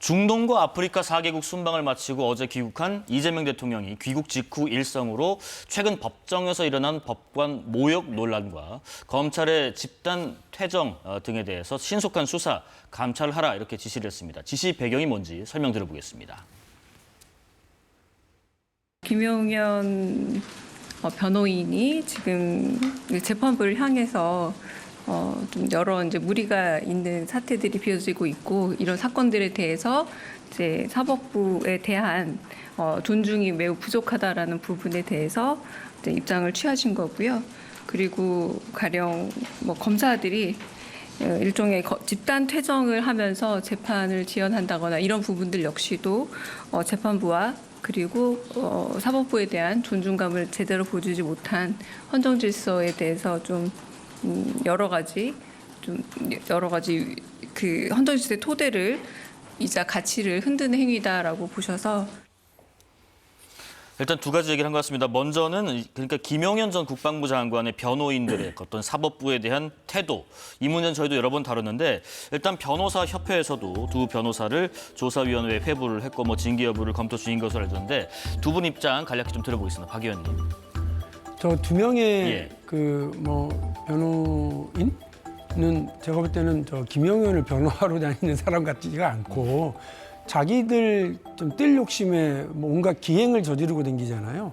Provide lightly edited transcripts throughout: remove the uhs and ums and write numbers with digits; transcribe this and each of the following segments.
중동과 아프리카 4개국 순방을 마치고 어제 귀국한 이재명 대통령이 귀국 직후 일성으로 최근 법정에서 일어난 법관 모욕 논란과 검찰의 집단 퇴정 등에 대해서 신속한 수사, 감찰을 하라 이렇게 지시를 했습니다. 지시 배경이 뭔지 설명 들어보겠습니다. 김용현 변호인이 지금 재판부를 향해서 좀 여러 무리가 있는 사태들이 비어지고 있고 이런 사건들에 대해서 이제 사법부에 대한 존중이 매우 부족하다라는 부분에 대해서 이제 입장을 취하신 거고요. 그리고 가령 검사들이 일종의 집단 퇴정을 하면서 재판을 지연한다거나 이런 부분들 역시도 재판부와 그리고 사법부에 대한 존중감을 제대로 보여주지 못한 헌정 질서에 대해서 좀 여러 가지 그 헌정 질서의 토대를 이자 가치를 흔드는 행위다라고 보셔서 일단 두 가지 얘기를 한 것 같습니다. 먼저는 그러니까 김용현 전 국방부 장관의 변호인들의 어떤 사법부에 대한 태도, 이 문제는 저희도 여러 번 다뤘는데 일단 변호사 협회에서도 두 변호사를 조사위원회에 회부를 했고 징계 여부를 검토 중인 것으로 알던데 두 분 입장 간략히 좀 들어보겠습니다. 박 의원님. 저 두 명의 변호인은 제가 볼 때는 저 김용현을 변호하러 다니는 사람 같지가 않고 자기들 좀 뜰 욕심에 온갖 기행을 저지르고 다니잖아요.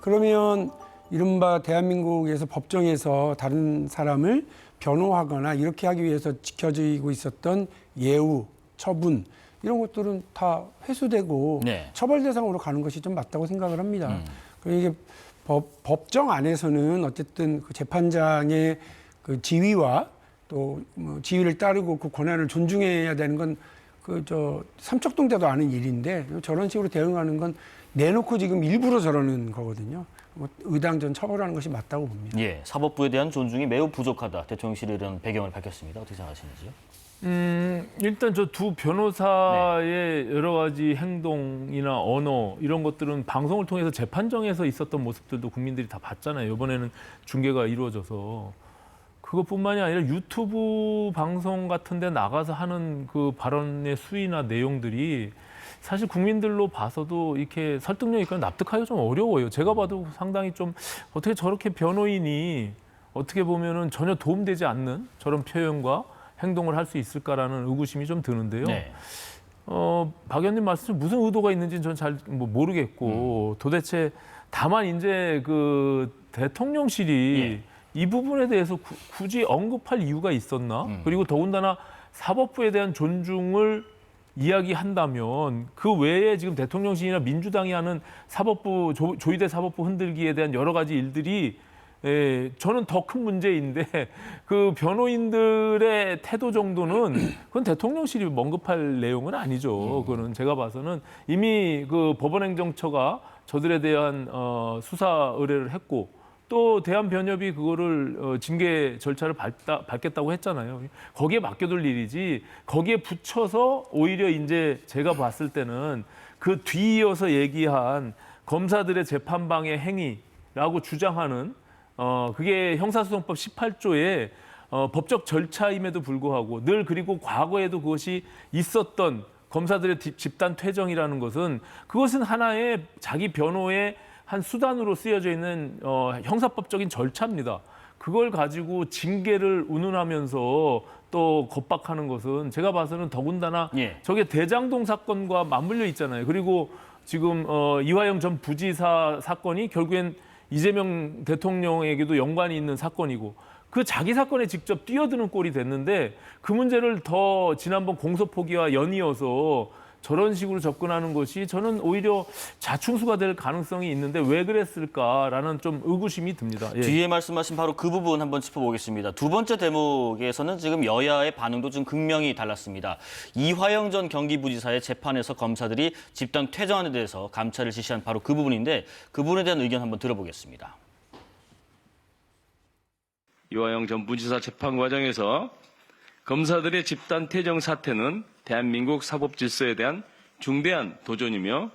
그러면 이른바 대한민국에서 법정에서 다른 사람을 변호하거나 이렇게 하기 위해서 지켜지고 있었던 예우, 처분 이런 것들은 다 회수되고 처벌 대상으로 가는 것이 좀 맞다고 생각을 합니다. 이게 법정 안에서는 어쨌든 그 재판장의 그 지위와 또 지위를 따르고 그 권한을 존중해야 되는 건 삼척동자도 아는 일인데 저런 식으로 대응하는 건 내놓고 지금 일부러 저러는 거거든요. 의당전 처벌하는 것이 맞다고 봅니다. 예, 사법부에 대한 존중이 매우 부족하다. 대통령실이 이런 배경을 밝혔습니다. 어떻게 생각하시는지요? 일단 저 두 변호사의 여러 가지 행동이나 언어 이런 것들은 방송을 통해서 재판정에서 있었던 모습들도 국민들이 다 봤잖아요. 이번에는 중계가 이루어져서. 그것뿐만이 아니라 유튜브 방송 같은 데 나가서 하는 그 발언의 수위나 내용들이 사실 국민들로 봐서도 이렇게 설득력 있고 납득하기가 좀 어려워요. 제가 봐도 상당히 좀 어떻게 저렇게 변호인이 어떻게 보면은 전혀 도움되지 않는 저런 표현과 행동을 할 수 있을까라는 의구심이 좀 드는데요. 박 의원님 말씀 무슨 의도가 있는지는 저는 잘 모르겠고 도대체 다만 이제 그 대통령실이 이 부분에 대해서 굳이 언급할 이유가 있었나? 그리고 더군다나 사법부에 대한 존중을 이야기한다면 그 외에 지금 대통령실이나 민주당이 하는 사법부, 조희대 사법부 흔들기에 대한 여러 가지 일들이 저는 더 큰 문제인데 그 변호인들의 태도 정도는 그건 대통령실이 언급할 내용은 아니죠. 그거는 제가 봐서는 이미 그 법원행정처가 저들에 대한 수사 의뢰를 했고 또 대한변협이 그거를 징계 절차를 밟겠다고 했잖아요. 거기에 맡겨둘 일이지 거기에 붙여서 오히려 이제 제가 봤을 때는 그 뒤이어서 얘기한 검사들의 재판방해 행위라고 주장하는 그게 형사소송법 18조의 법적 절차임에도 불구하고 늘 그리고 과거에도 그것이 있었던 검사들의 집단 퇴정이라는 그것은 하나의 자기 변호의 한 수단으로 쓰여져 있는 형사법적인 절차입니다. 그걸 가지고 징계를 운운하면서 또 겁박하는 것은 제가 봐서는 더군다나 저게 대장동 사건과 맞물려 있잖아요. 그리고 지금 이화영 전 부지사 사건이 결국엔 이재명 대통령에게도 연관이 있는 사건이고 그 자기 사건에 직접 뛰어드는 꼴이 됐는데 그 문제를 더 지난번 공소 포기와 연이어서 저런 식으로 접근하는 것이 저는 오히려 자충수가 될 가능성이 있는데 왜 그랬을까라는 좀 의구심이 듭니다. 뒤에 말씀하신 바로 그 부분 한번 짚어보겠습니다. 두 번째 대목에서는 지금 여야의 반응도 좀 극명히 달랐습니다. 이화영 전 경기부지사의 재판에서 검사들이 집단 퇴정안에 대해서 감찰을 지시한 바로 그 부분인데 그 부분에 대한 의견 한번 들어보겠습니다. 이화영 전 부지사 재판 과정에서 검사들의 집단 퇴정 사태는 대한민국 사법 질서에 대한 중대한 도전이며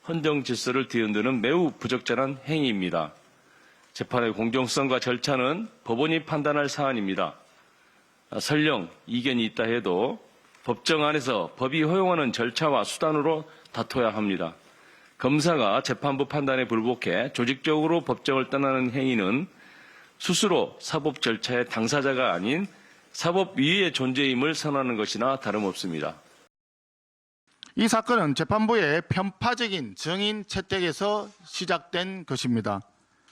헌정 질서를 뒤흔드는 매우 부적절한 행위입니다. 재판의 공정성과 절차는 법원이 판단할 사안입니다. 설령 이견이 있다 해도 법정 안에서 법이 허용하는 절차와 수단으로 다퉈야 합니다. 검사가 재판부 판단에 불복해 조직적으로 법정을 떠나는 행위는 스스로 사법 절차의 당사자가 아닌 사법 위의 존재임을 선언하는 것이나 다름없습니다. 이 사건은 재판부의 편파적인 증인 채택에서 시작된 것입니다.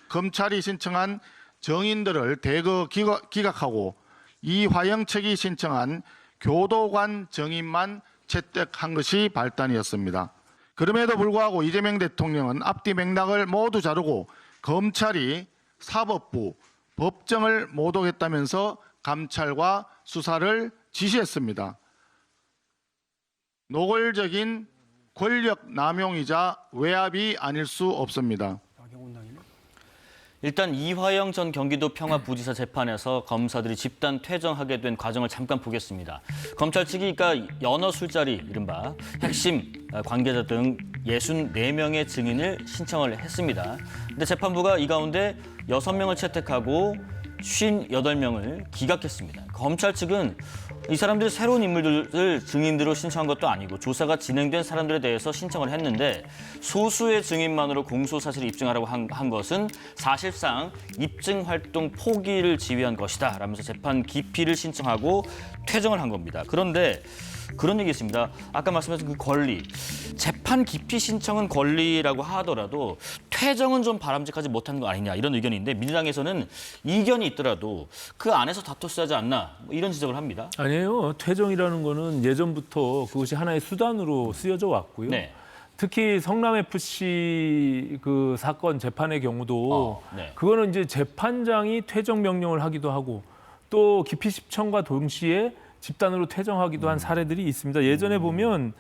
검찰이 신청한 증인들을 대거 기각하고 이화영 측이 신청한 교도관 증인만 채택한 것이 발단이었습니다. 그럼에도 불구하고 이재명 대통령은 앞뒤 맥락을 모두 자르고 검찰이 사법부, 법정을 모독했다면서 감찰과 수사를 지시했습니다. 노골적인 권력 남용이자 외압이 아닐 수 없습니다. 일단 이화영 전 경기도 평화부지사 재판에서 검사들이 집단 퇴정하게 된 과정을 잠깐 보겠습니다. 검찰 측이 그러니까 연어 술자리, 이른바 핵심 관계자 등 64명의 증인을 신청을 했습니다. 근데 재판부가 이 가운데 6명을 채택하고 58명을 기각했습니다. 검찰 측은 이 사람들이 새로운 인물들을 증인으로 신청한 것도 아니고 조사가 진행된 사람들에 대해서 신청을 했는데 소수의 증인만으로 공소 사실을 입증하라고 한 것은 사실상 입증 활동 포기를 지휘한 것이다 라면서 재판 기피를 신청하고 퇴정을 한 겁니다. 그런데 그런 얘기 있습니다. 아까 말씀하신 그 권리, 재판 기피 신청은 권리라고 하더라도 퇴정은 좀 바람직하지 못한 거 아니냐 이런 의견이 있는데 민주당에서는 이견이 있더라도 그 안에서 다퉜어야 하지 않나 뭐 이런 지적을 합니다. 아니에요. 퇴정이라는 거는 예전부터 그것이 하나의 수단으로 쓰여져 왔고요. 네. 특히 성남FC 그 사건 재판의 경우도 네. 그거는 이제 재판장이 퇴정 명령을 하기도 하고 또 기피 신청과 동시에 집단으로 퇴정하기도 한 사례들이 있습니다. 예전에 보면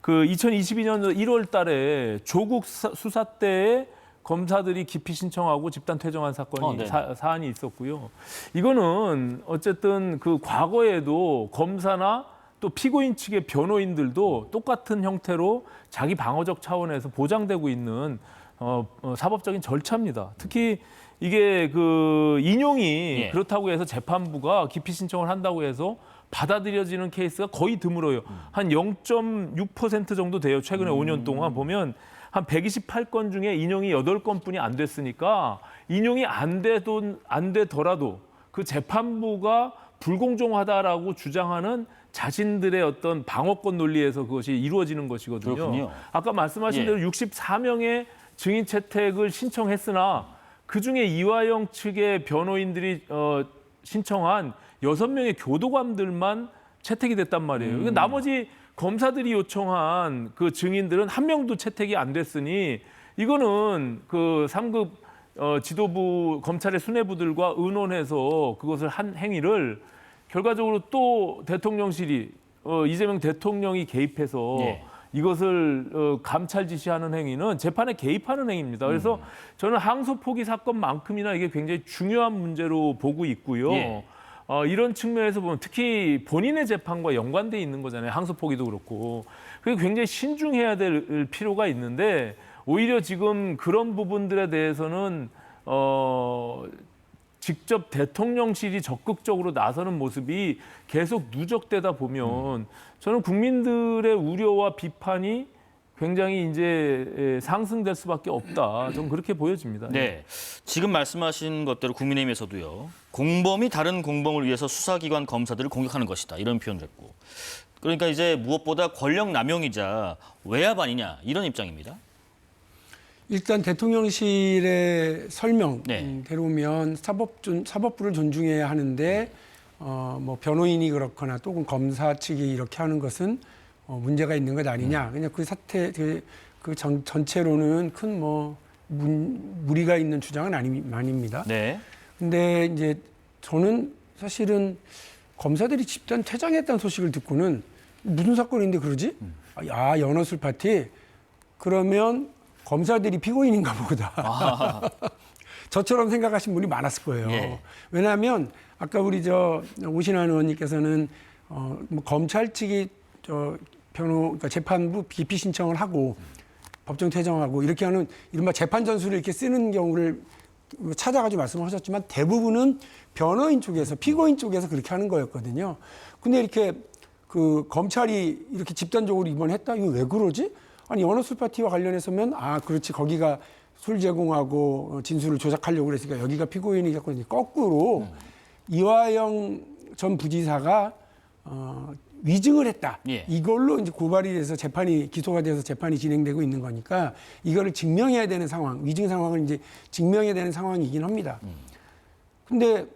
그 2022년 1월 달에 조국 수사 때에 검사들이 기피 신청하고 집단 퇴정한 사건이 네. 사안이 있었고요. 이거는 어쨌든 그 과거에도 검사나 또 피고인 측의 변호인들도 똑같은 형태로 자기 방어적 차원에서 보장되고 있는 사법적인 절차입니다. 특히 이게 그 인용이 예. 그렇다고 해서 재판부가 기피 신청을 한다고 해서 받아들여지는 케이스가 거의 드물어요. 한 0.6% 정도 돼요. 최근에 5년 동안 보면 한 128건 중에 인용이 8건뿐이 안 됐으니까 인용이 안 되더라도 그 재판부가 불공정하다라고 주장하는 자신들의 어떤 방어권 논리에서 그것이 이루어지는 것이거든요. 그렇군요. 아까 말씀하신 예. 대로 64명의 증인 채택을 신청했으나 그중에 이화영 측의 변호인들이 신청한 6명의 교도관들만 채택이 됐단 말이에요. 나머지 검사들이 요청한 그 증인들은 한 명도 채택이 안 됐으니 이거는 그 3급 지도부 검찰의 수뇌부들과 의논해서 그것을 한 행위를 결과적으로 또 대통령실이 이재명 대통령이 개입해서 예. 이것을 감찰 지시하는 행위는 재판에 개입하는 행위입니다. 그래서 저는 항소 포기 사건만큼이나 이게 굉장히 중요한 문제로 보고 있고요. 예. 이런 측면에서 보면 특히 본인의 재판과 연관돼 있는 거잖아요. 항소 포기도 그렇고. 그게 굉장히 신중해야 될 필요가 있는데 오히려 지금 그런 부분들에 대해서는 직접 대통령실이 적극적으로 나서는 모습이 계속 누적되다 보면 저는 국민들의 우려와 비판이 굉장히 이제 상승될 수밖에 없다. 저는 그렇게 보여집니다. 네, 지금 말씀하신 것대로 국민의힘에서도요. 공범이 다른 공범을 위해서 수사기관 검사들을 공격하는 것이다. 이런 표현을 했고. 그러니까 이제 무엇보다 권력 남용이자 외압 아니냐 이런 입장입니다. 일단 대통령실의 네. 설명대로 보면 사법부를 존중해야 하는데 뭐 변호인이 그렇거나 또는 검사 측이 이렇게 하는 것은 문제가 있는 것 아니냐. 그냥 그 사태 전체로는 큰 뭐 무리가 있는 주장은 아닙니다. 네. 근데 이제 저는 사실은 검사들이 집단 퇴장했다는 소식을 듣고는 무슨 사건인데 그러지? 아, 연어술 파티? 그러면 검사들이 피고인인가 보다. 아. 저처럼 생각하신 분이 많았을 거예요. 예. 왜냐하면 아까 우리 오신환 의원님께서는 뭐 검찰 측이 그러니까 재판부 기피 신청을 하고 법정 퇴정하고 이렇게 하는 이른바 재판 전술을 이렇게 쓰는 경우를 찾아가지고 말씀을 하셨지만 대부분은 변호인 쪽에서 피고인 쪽에서 그렇게 하는 거였거든요. 근데 이렇게 그 검찰이 이렇게 집단적으로 입원했다? 이거 왜 그러지? 아니 연어술 파티와 관련해서면 그렇지 거기가 술 제공하고 진술을 조작하려고 그랬으니까 여기가 피고인이겠고 거꾸로 이화영 전 부지사가 위증을 했다. 예. 이걸로 이제 고발이 돼서 기소가 돼서 재판이 진행되고 있는 거니까 이거를 증명해야 되는 상황, 위증 상황을 이제 증명해야 되는 상황이긴 합니다. 근데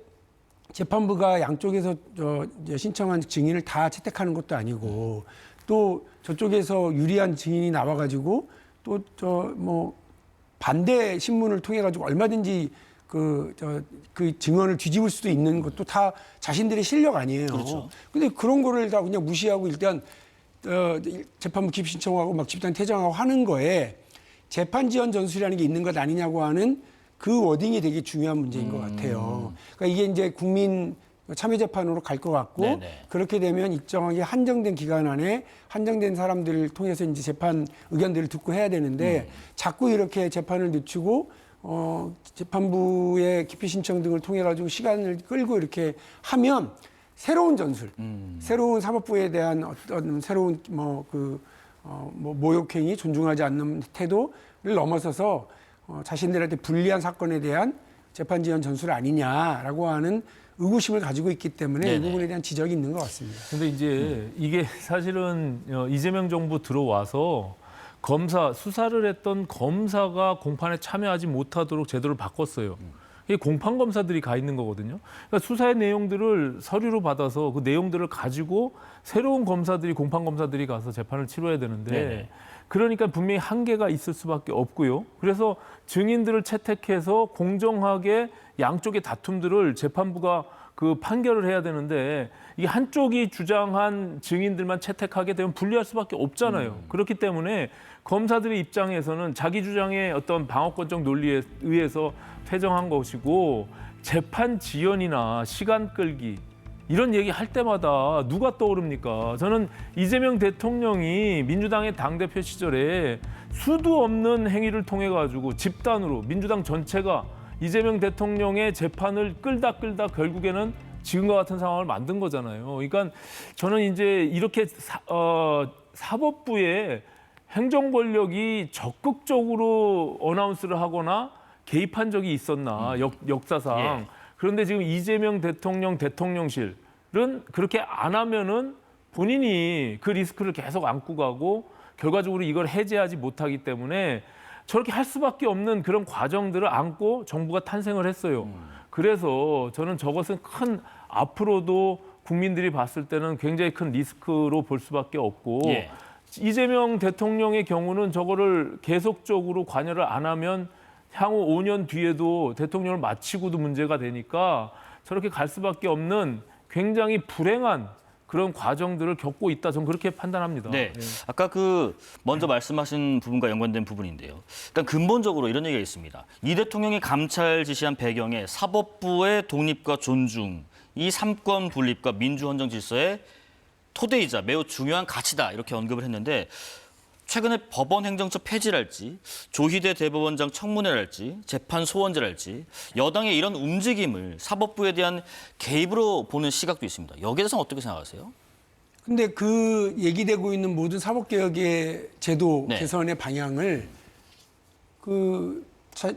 재판부가 양쪽에서 이제 신청한 증인을 다 채택하는 것도 아니고 또 저쪽에서 유리한 증인이 나와가지고 또 뭐 반대 신문을 통해 가지고 얼마든지 그 증언을 뒤집을 수도 있는 것도 다 자신들의 실력 아니에요. 그렇죠. 근데 그런 거를 다 그냥 무시하고 일단 재판부 기피 신청하고 막 집단 퇴정하고 하는 거에 재판 지연 전술이라는 게 있는 것 아니냐고 하는 그 워딩이 되게 중요한 문제인 것 같아요. 그러니까 이게 이제 국민 참여 재판으로 갈 것 같고 네네. 그렇게 되면 일정하게 한정된 기간 안에 한정된 사람들을 통해서 이제 재판 의견들을 듣고 해야 되는데 자꾸 이렇게 재판을 늦추고 재판부의 기피 신청 등을 통해 가지고 시간을 끌고 이렇게 하면 새로운 전술, 새로운 사법부에 대한 어떤 새로운 모욕행위, 존중하지 않는 태도를 넘어서서 자신들한테 불리한 사건에 대한 재판 지연 전술 아니냐라고 하는 의구심을 가지고 있기 때문에 네네. 이 부분에 대한 지적이 있는 것 같습니다. 근데 이제 이게 사실은 이재명 정부 들어와서 수사를 했던 검사가 공판에 참여하지 못하도록 제도를 바꿨어요. 이게 공판 검사들이 가 있는 거거든요. 그러니까 수사의 내용들을 서류로 받아서 그 내용들을 가지고 새로운 검사들이 공판 검사들이 가서 재판을 치러야 되는데 네네. 그러니까 분명히 한계가 있을 수밖에 없고요. 그래서 증인들을 채택해서 공정하게 양쪽의 다툼들을 재판부가 그 판결을 해야 되는데 이게 한쪽이 주장한 증인들만 채택하게 되면 불리할 수밖에 없잖아요. 그렇기 때문에 검사들의 입장에서는 자기 주장의 어떤 방어권적 논리에 의해서 퇴정한 것이고 재판 지연이나 시간 끌기 이런 얘기 할 때마다 누가 떠오릅니까? 저는 이재명 대통령이 민주당의 당대표 시절에 수도 없는 행위를 통해 가지고 집단으로 민주당 전체가 이재명 대통령의 재판을 끌다 결국에는 지금과 같은 상황을 만든 거잖아요. 그러니까 저는 이제 이렇게 사법부의 행정 권력이 적극적으로 어나운스를 하거나 개입한 적이 있었나 역사상. 예. 그런데 지금 이재명 대통령실은 그렇게 안 하면은 본인이 그 리스크를 계속 안고 가고 결과적으로 이걸 해제하지 못하기 때문에 저렇게 할 수밖에 없는 그런 과정들을 안고 정부가 탄생을 했어요. 그래서 저는 저것은 앞으로도 국민들이 봤을 때는 굉장히 큰 리스크로 볼 수밖에 없고 예. 이재명 대통령의 경우는 저거를 계속적으로 관여를 안 하면 향후 5년 뒤에도 대통령을 마치고도 문제가 되니까 저렇게 갈 수밖에 없는 굉장히 불행한 그런 과정들을 겪고 있다. 저는 그렇게 판단합니다. 네. 예. 아까 먼저 말씀하신 부분과 연관된 부분인데요. 일단 근본적으로 이런 얘기가 있습니다. 이 대통령이 감찰 지시한 배경에 사법부의 독립과 존중, 이 삼권 분립과 민주헌정 질서의 토대이자 매우 중요한 가치다. 이렇게 언급을 했는데 최근에 법원 행정처 폐지랄지 조희대 대법원장 청문회랄지 재판 소원제랄지 여당의 이런 움직임을 사법부에 대한 개입으로 보는 시각도 있습니다. 여기에 대해서는 어떻게 생각하세요? 근데 그 얘기되고 있는 모든 사법개혁의 제도 네. 개선의 방향을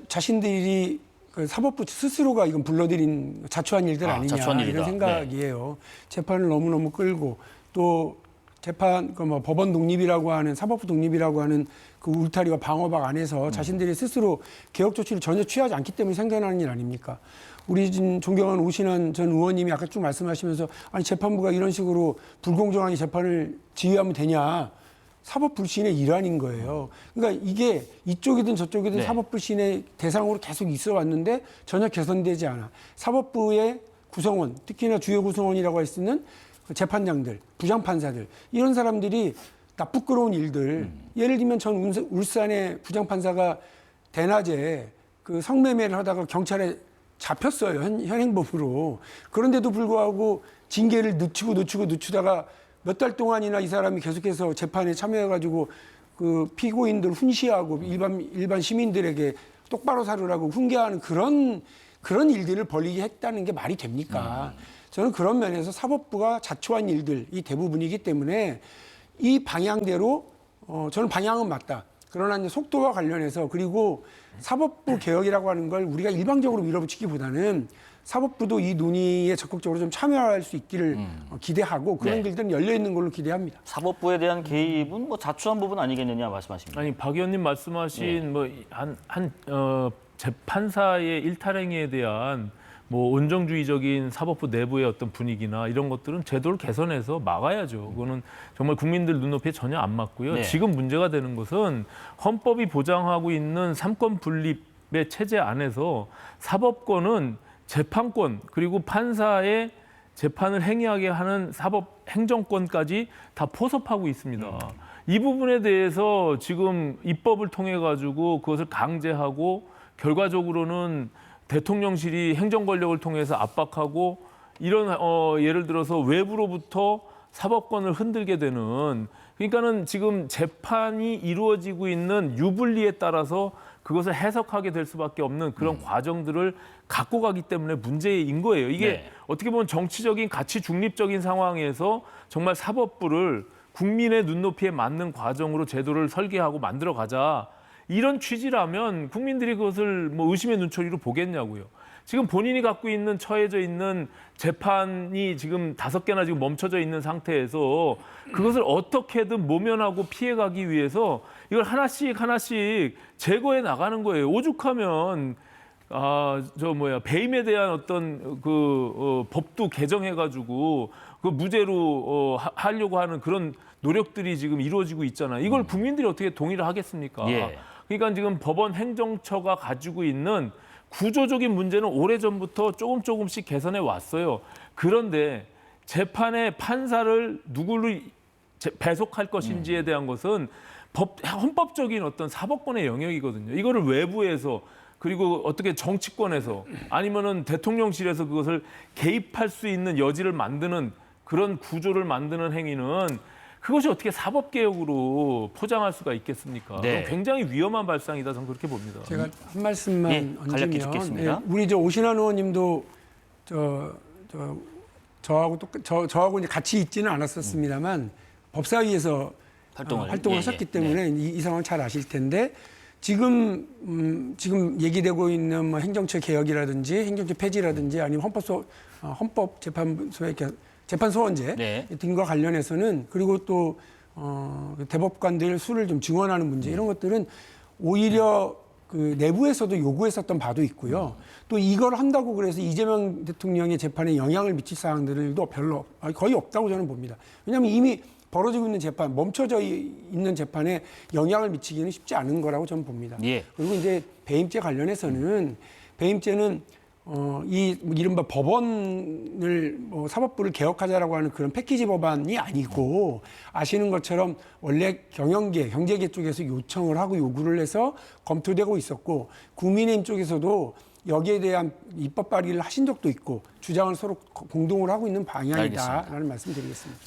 자신들이 그 사법부 스스로가 이건 불러들인 자초한 일들 아니냐 자초한 일이다. 이런 생각이에요. 재판을 너무너무 끌고 또 재판 법원 독립이라고 하는 사법부 독립이라고 하는 그 울타리와 방어막 안에서 자신들이 스스로 개혁 조치를 전혀 취하지 않기 때문에 생겨나는 일 아닙니까? 우리 존경하는 오신환 전 의원님이 아까 쭉 말씀하시면서 아니 재판부가 이런 식으로 불공정하게 재판을 지휘하면 되냐? 사법 불신의 일환인 거예요. 그러니까 이게 이쪽이든 저쪽이든 네. 사법 불신의 대상으로 계속 있어 왔는데 전혀 개선되지 않아. 사법부의 구성원, 특히나 주요 구성원이라고 할 수 있는 재판장들, 부장판사들 이런 사람들이 나쁘끄러운 일들 예를 들면 전 울산의 부장판사가 대낮에 그 성매매를 하다가 경찰에 잡혔어요. 현행범으로. 그런데도 불구하고 징계를 늦추다가 몇 달 동안이나 이 사람이 계속해서 재판에 참여해가지고 그 피고인들 훈시하고 일반 시민들에게 똑바로 살으라고 훈계하는 그런 일들을 벌이게 했다는 게 말이 됩니까? 저는 그런 면에서 사법부가 자초한 일들이 대부분이기 때문에 이 방향대로 저는 방향은 맞다. 그러나 이제 속도와 관련해서 그리고 사법부 개혁이라고 하는 걸 우리가 일방적으로 밀어붙이기보다는 사법부도 이 논의에 적극적으로 좀 참여할 수 있기를 기대하고 그런 네. 길들은 열려 있는 걸로 기대합니다. 사법부에 대한 개입은 뭐 자초한 부분 아니겠느냐 말씀하십니다. 아니 박 의원님 말씀하신 뭐 재판사의 일탈행위에 대한 뭐 온정주의적인 사법부 내부의 어떤 분위기나 이런 것들은 제도를 개선해서 막아야죠. 그거는 정말 국민들 눈높이에 전혀 안 맞고요. 네. 지금 문제가 되는 것은 헌법이 보장하고 있는 삼권 분립의 체제 안에서 사법권은 재판권 그리고 판사의 재판을 행위하게 하는 사법 행정권까지 다 포섭하고 있습니다. 이 부분에 대해서 지금 입법을 통해 가지고 그것을 강제하고 결과적으로는 대통령실이 행정 권력을 통해서 압박하고 이런 예를 들어서 외부로부터 사법권을 흔들게 되는 그러니까는 지금 재판이 이루어지고 있는 유불리에 따라서 그것을 해석하게 될 수밖에 없는 그런 과정들을 갖고 가기 때문에 문제인 거예요. 이게 네. 어떻게 보면 정치적인 가치 중립적인 상황에서 정말 사법부를 국민의 눈높이에 맞는 과정으로 제도를 설계하고 만들어 가자. 이런 취지라면 국민들이 그것을 뭐 의심의 눈초리로 보겠냐고요. 지금 본인이 갖고 있는 처해져 있는 재판이 지금 5개나 지금 멈춰져 있는 상태에서 그것을 어떻게든 모면하고 피해가기 위해서 이걸 하나씩 제거해 나가는 거예요. 오죽하면 배임에 대한 어떤 법도 개정해가지고 그 무죄로 하려고 하는 그런 노력들이 지금 이루어지고 있잖아요. 이걸 국민들이 어떻게 동의를 하겠습니까? 예. 그러니까 지금 법원 행정처가 가지고 있는 구조적인 문제는 오래전부터 조금씩 개선해 왔어요. 그런데 재판의 판사를 누구를 배속할 것인지에 대한 것은 헌법적인 어떤 사법권의 영역이거든요. 이거를 외부에서 그리고 어떻게 정치권에서 아니면은 대통령실에서 그것을 개입할 수 있는 여지를 만드는 그런 구조를 만드는 행위는 그것이 어떻게 사법개혁으로 포장할 수가 있겠습니까? 네. 그건 굉장히 위험한 발상이다. 저는 그렇게 봅니다. 제가 한 말씀만 예, 간략히 얹으면 듣겠습니다. 우리 오신환 의원님도 저하고 이제 같이 있지는 않았었습니다만 법사위에서 활동을 예, 하셨기 예. 때문에 이 상황 잘 아실 텐데 지금 얘기되고 있는 뭐 행정처 개혁이라든지 행정처 폐지라든지 아니면 헌법재판소의 재판소원제 네. 등과 관련해서는 그리고 또 대법관들 수를 좀 증원하는 문제 이런 것들은 오히려 그 내부에서도 요구했었던 바도 있고요. 또 이걸 한다고 그래서 이재명 대통령의 재판에 영향을 미칠 사항들도 거의 없다고 저는 봅니다. 왜냐하면 이미 벌어지고 있는 재판, 멈춰져 있는 재판에 영향을 미치기는 쉽지 않은 거라고 저는 봅니다. 예. 그리고 이제 배임죄 관련해서는 배임죄는 이 이른바 법원을 사법부를 개혁하자라고 하는 그런 패키지 법안이 아니고 아시는 것처럼 원래 경제계 쪽에서 요청을 하고 요구를 해서 검토되고 있었고 국민의힘 쪽에서도 여기에 대한 입법 발의를 하신 적도 있고 주장을 서로 공동으로 하고 있는 방향이다라는 말씀 드리겠습니다.